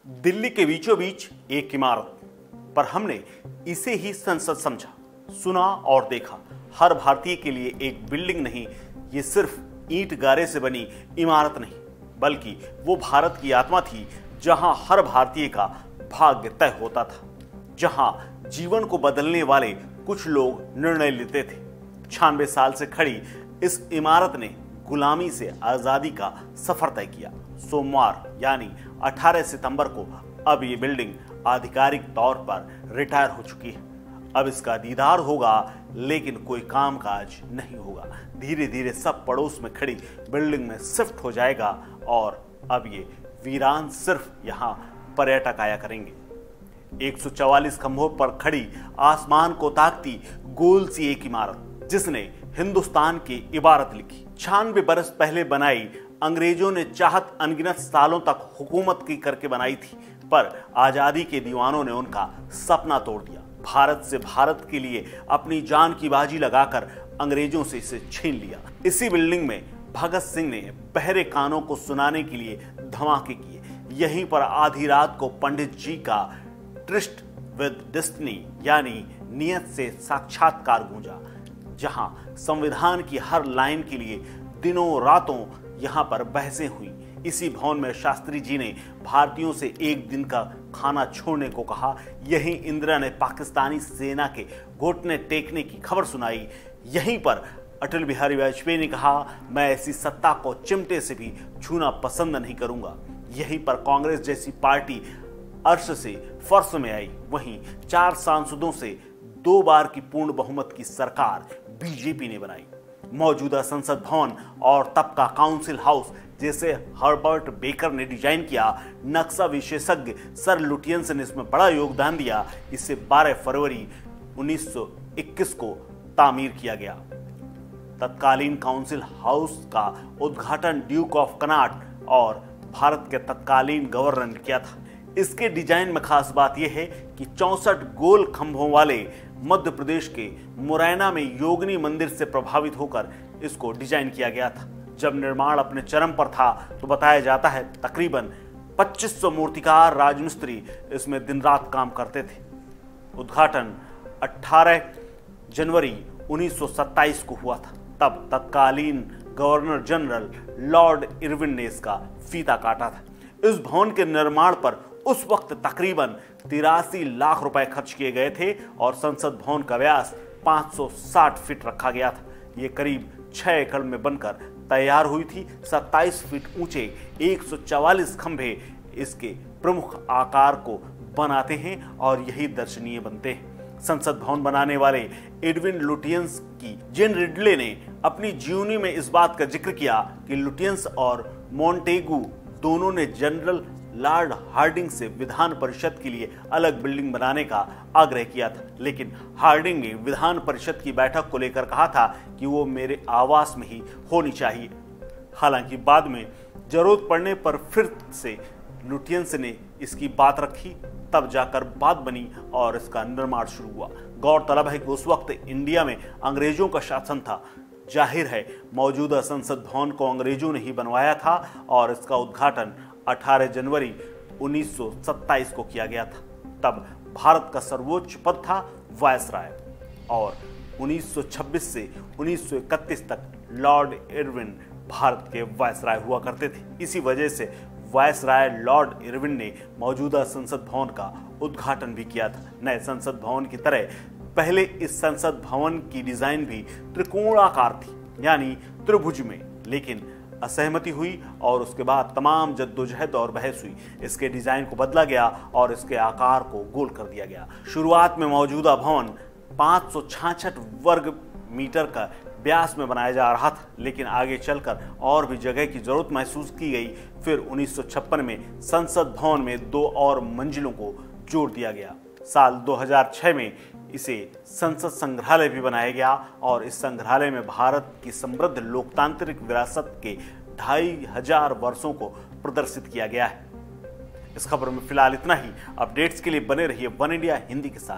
दिल्ली के बीचों बीच एक इमारत, पर हमने इसे ही संसद समझा, सुना और देखा। हर भारतीय के लिए एक बिल्डिंग नहीं, ये सिर्फ ईंट गारे से बनी इमारत नहीं, बल्कि वो भारत की आत्मा थी जहां हर भारतीय का भाग्य तय होता था, जहां जीवन को बदलने वाले कुछ लोग निर्णय लेते थे। 96 साल से खड़ी इस इमारत ने गुलामी से आजादी का सफर तय किया। सोमवार यानी 18 सितंबर को अब ये बिल्डिंग आधिकारिक तौर पर रिटायर हो चुकी है। अब इसका दीदार होगा, लेकिन कोई कामकाज नहीं होगा। धीरे धीरे सब पड़ोस में खड़ी बिल्डिंग में शिफ्ट हो जाएगा और अब ये वीरान सिर्फ यहाँ पर्यटक आया करेंगे। 144 खंभों पर खड़ी आसमान को ताकती गोल सी एक इमारत, जिसने हिंदुस्तान की इबारत लिखी। 96 बरस पहले बनाई, अंग्रेजों ने चाहत अनगिनत सालों तक हुकूमत की करके बनाई थी, पर आजादी के दीवानों ने उनका सपना तोड़ दिया। भारत से भारत के लिए अपनी जान की बाजी लगाकर अंग्रेजों से इसे छीन लिया। इसी बिल्डिंग में भगत सिंह ने बहरे कानों को सुनाने के लिए धमाके किए। यहीं पर आधी रात को पंडित जी का ट्रिस्ट विद डेस्टिनी यानी नियत से साक्षात्कार गूंजा, जहां संविधान की हर लाइन के लिए दिनों रातों यहां पर बहसें हुई। इसी भवन में शास्त्री जी ने भारतीयों से एक दिन का खाना छोड़ने को कहा। यहीं इंदिरा ने पाकिस्तानी सेना के घुटने टेकने की खबर सुनाई। यहीं पर अटल बिहारी वाजपेयी ने कहा, मैं ऐसी सत्ता को चिमटे से भी छूना पसंद नहीं करूंगा। यहीं पर कांग्रेस जैसी पार्टी अर्श से फर्श में आई। वहीं 4 सांसदों से 2 बार की पूर्ण बहुमत की सरकार बीजेपी ने बनाई। मौजूदा संसद भवन और तब का काउंसिल हाउस, जैसे हर्बर्ट बेकर ने डिजाइन किया, नक्शा विशेषज्ञ सर लुटियंस ने इसमें बड़ा योगदान दिया। इसे 12 फरवरी 1921 को तामीर किया गया। तत्कालीन काउंसिल हाउस का उद्घाटन ड्यूक ऑफ कनाट और भारत के तत्कालीन गवर्नर ने किया था। इसके डिजाइन में खास बात यह है कि 64 गोल खंभों वाले मध्य प्रदेश के मुरैना में योगिनी मंदिर से प्रभावित होकर इसको डिजाइन किया गया था। जब निर्माण अपने चरम पर था तो बताया जाता है तकरीबन 2500 मूर्तिकार राजमिस्त्री इसमें दिन रात काम करते थे। उद्घाटन 18 जनवरी 1927 को हुआ था। तब तत्कालीन गवर्नर जनरल लॉर्ड इरविन ने इसका फीता काटा था। इस भवन के निर्माण पर उस वक्त तकरीबन 83 लाख रुपए खर्च किए गए थे और संसद भवन का व्यास 560 फीट रखा गया था। ये करीब 6 एकड़ में बनकर तैयार हुई थी। 27 फीट ऊंचे 144 खंभे इसके प्रमुख आकार को बनाते हैं और यही दर्शनीय बनते हैं। संसद भवन बनाने वाले एडविन लुटियंस की जेन रिडले ने अपनी जीवनी में इस बात का जिक्र किया कि लुटियंस और मोंटेगू दोनों ने जनरल लॉर्ड हार्डिंग से विधान परिषद के लिए अलग बिल्डिंग बनाने का आग्रह किया था, लेकिन हार्डिंग ने विधान परिषद की बैठक को लेकर कहा था कि वो मेरे आवास में ही होनी चाहिए। हालांकि बाद में जरूरत पड़ने पर फिर से लुटियंस ने इसकी बात रखी, तब जाकर बात बनी और इसका निर्माण शुरू हुआ। गौरतलब है कि उस वक्त इंडिया में अंग्रेजों का शासन था। जाहिर है मौजूदा संसद भवन को अंग्रेजों ने ही बनवाया था और इसका उद्घाटन 18 जनवरी 1927 को किया गया था। तब भारत का सर्वोच्च पद था वायसराय और 1926 से 1931 तक लॉर्ड इरविन भारत के वायसराय हुआ करते थे। इसी वजह से वायसराय लॉर्ड इरविन ने मौजूदा संसद भवन का उद्घाटन भी किया था। नए संसद भवन की तरह पहले इस संसद भवन की डिजाइन भी त्रिकोणाकार थी, यानी त्रिभुज में, लेकिन असहमति हुई और उसके बाद तमाम जद्दोजहद और बहस हुई। इसके डिजाइन को बदला गया और इसके आकार को गोल कर दिया गया। शुरुआत में मौजूदा भवन 566 वर्ग मीटर का व्यास में बनाया जा रहा था, लेकिन आगे चलकर और भी जगह की जरूरत महसूस की गई। फिर 1956 में संसद भवन में 2 और मंजिलों को जोड़ दिया गया। साल 2006 में इसे संसद संग्रहालय भी बनाया गया और इस संग्रहालय में भारत की समृद्ध लोकतांत्रिक विरासत के 2500 वर्षों को प्रदर्शित किया गया है। इस खबर में फिलहाल इतना ही। अपडेट्स के लिए बने रहिए वन इंडिया हिंदी के साथ।